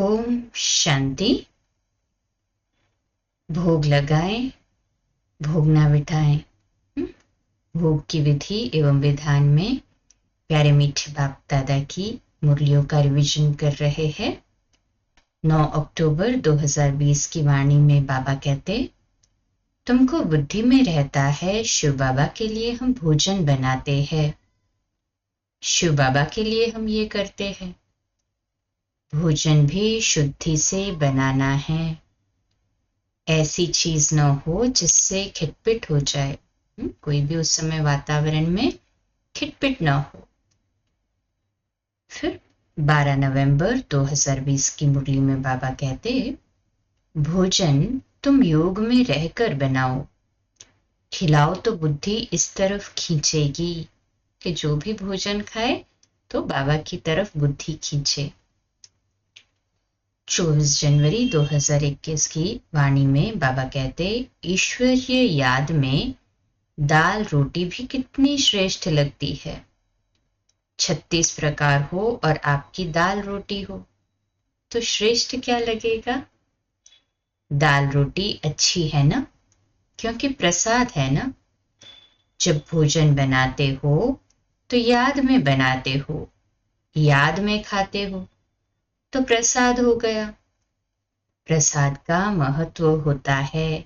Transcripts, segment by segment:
ओम शांति। भोग लगाएं, भोग ना बिठाएं। भोग की विधि एवं विधान में प्यारे मीठे बाप दादा की मुरलियों का रिवीजन कर रहे हैं। 9 अक्टूबर 2020 की वाणी में बाबा कहते, तुमको बुद्धि में रहता है शिव बाबा के लिए हम भोजन बनाते हैं। शिव बाबा के लिए हम ये करते हैं। भोजन भी शुद्धि से बनाना है। ऐसी चीज न हो जिससे खिटपिट हो जाए। कोई भी उस समय वातावरण में खिटपिट न हो। फिर 12 नवंबर 2020 की मुरली में बाबा कहते, भोजन तुम योग में रहकर बनाओ। खिलाओ तो बुद्धि इस तरफ खींचेगी कि जो भी भोजन खाए तो बाबा की तरफ बुद्धि खींचे। 24 जनवरी 2021 की वाणी में बाबा कहते, ईश्वरीय याद में दाल रोटी भी कितनी श्रेष्ठ लगती है। 36 प्रकार हो और आपकी दाल रोटी हो तो श्रेष्ठ क्या लगेगा। दाल रोटी अच्छी है ना, क्योंकि प्रसाद है ना। जब भोजन बनाते हो तो याद में बनाते हो, याद में खाते हो तो प्रसाद हो गया। प्रसाद का महत्व होता है।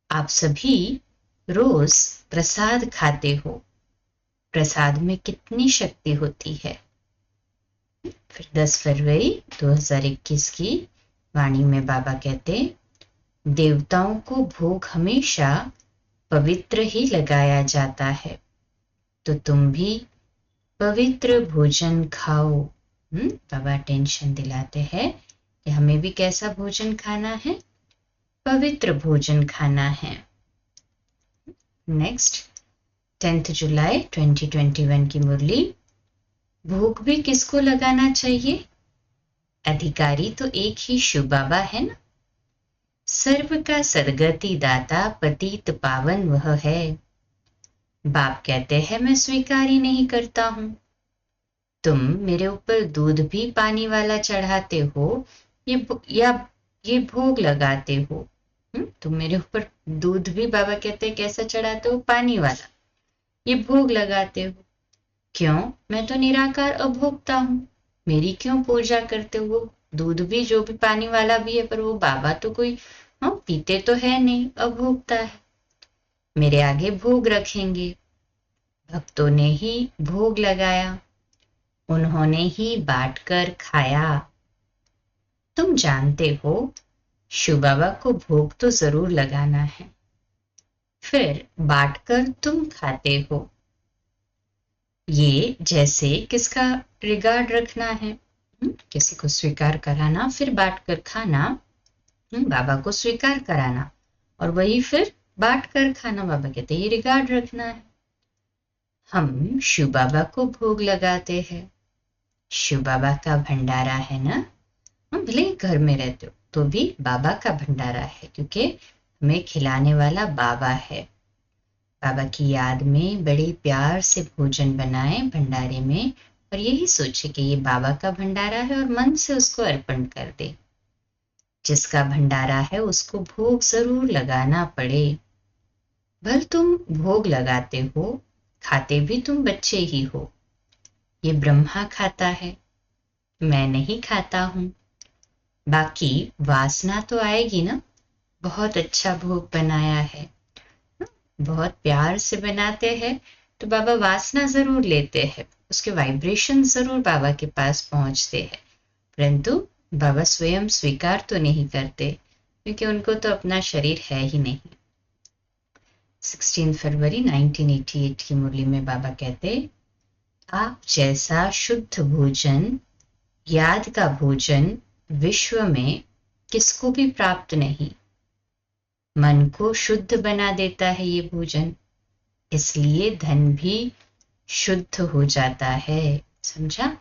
आप सभी रोज प्रसाद खाते हो। प्रसाद में कितनी शक्ति होती है। फिर 10 फरवरी 2021 की वाणी में बाबा कहते, देवताओं को भोग हमेशा पवित्र ही लगाया जाता है, तो तुम भी पवित्र भोजन खाओ। बाबा टेंशन दिलाते हैं कि हमें भी कैसा भोजन खाना है, पवित्र भोजन खाना है। नेक्स्ट 10 जुलाई 2021 की मुरली, भोग भी किसको लगाना चाहिए। अधिकारी तो एक ही शिव बाबा है ना। सर्व का सदगति दाता पतित पावन वह है। बाप कहते हैं मैं स्वीकार ही नहीं करता हूं। तुम मेरे ऊपर दूध भी पानी वाला चढ़ाते हो या ये भोग लगाते हो। तुम मेरे ऊपर दूध भी बाबा कहते हैं कैसा चढ़ाते हो, पानी वाला। ये भोग लगाते हो क्यों। मैं तो निराकार अभोक्ता हूं, मेरी क्यों पूजा करते हो। दूध भी जो भी पानी वाला भी है, पर वो बाबा तो कोई पीते तो है नहीं, अभोक्ता है। मेरे आगे भोग रखेंगे। भक्तों ने ही भोग लगाया, उन्होंने ही बांटकर खाया। तुम जानते हो शिव बाबा को भोग तो जरूर लगाना है, फिर बांटकर तुम खाते हो। ये जैसे किसका रिगार्ड रखना है, किसी को स्वीकार कराना फिर बांटकर खाना। बाबा को स्वीकार कराना और वही फिर बांटकर खाना। बाबा कहते ये रिगार्ड रखना है। हम शिव बाबा को भोग लगाते हैं। शिव बाबा का भंडारा है ना। हम भले ही घर में रहते हो तो भी बाबा का भंडारा है, क्योंकि हमें खिलाने वाला बाबा है। बाबा की याद में बड़े प्यार से भोजन बनाएं भंडारे में, और यही सोचे कि ये बाबा का भंडारा है और मन से उसको अर्पण कर दे। जिसका भंडारा है उसको भोग जरूर लगाना पड़े। भल तुम भोग लगाते हो, खाते भी तुम बच्चे ही हो। ये ब्रह्मा खाता है, मैं नहीं खाता हूं। बाकी वासना तो आएगी ना। बहुत अच्छा भोग बनाया है, बहुत प्यार से बनाते हैं तो बाबा वासना जरूर लेते हैं, उसके वाइब्रेशन जरूर बाबा के पास पहुंचते हैं, परंतु बाबा स्वयं स्वीकार तो नहीं करते, क्योंकि उनको तो अपना शरीर है ही नहीं। 16 फरवरी 1988 की मुरली में बाबा कहते, आप जैसा शुद्ध भोजन, याद का भोजन विश्व में किसको भी प्राप्त नहीं। मन को शुद्ध बना देता है ये भोजन, इसलिए धन भी शुद्ध हो जाता है। समझा।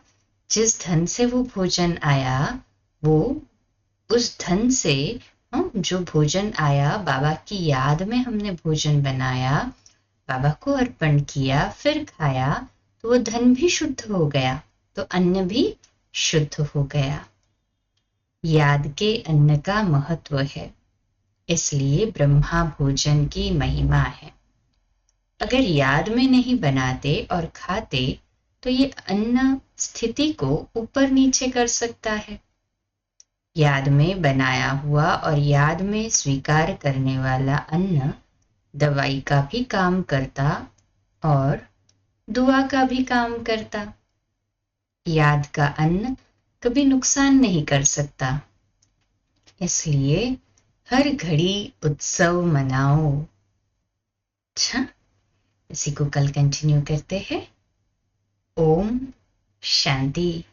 जिस धन से वो भोजन आया, वो उस धन से जो भोजन आया, बाबा की याद में हमने भोजन बनाया, बाबा को अर्पण किया, फिर खाया, तो वो धन भी शुद्ध हो गया, तो अन्न भी शुद्ध हो गया। याद के अन्न का महत्व है, इसलिए ब्रह्मा भोजन की महिमा है। अगर याद में नहीं बनाते और खाते तो ये अन्न स्थिति को ऊपर नीचे कर सकता है। याद में बनाया हुआ और याद में स्वीकार करने वाला अन्न दवाई का भी काम करता और दुआ का भी काम करता। याद का अन्न कभी नुकसान नहीं कर सकता, इसलिए हर घड़ी उत्सव मनाओ। अच्छा, इसी को कल कंटिन्यू करते हैं। ओम शांति।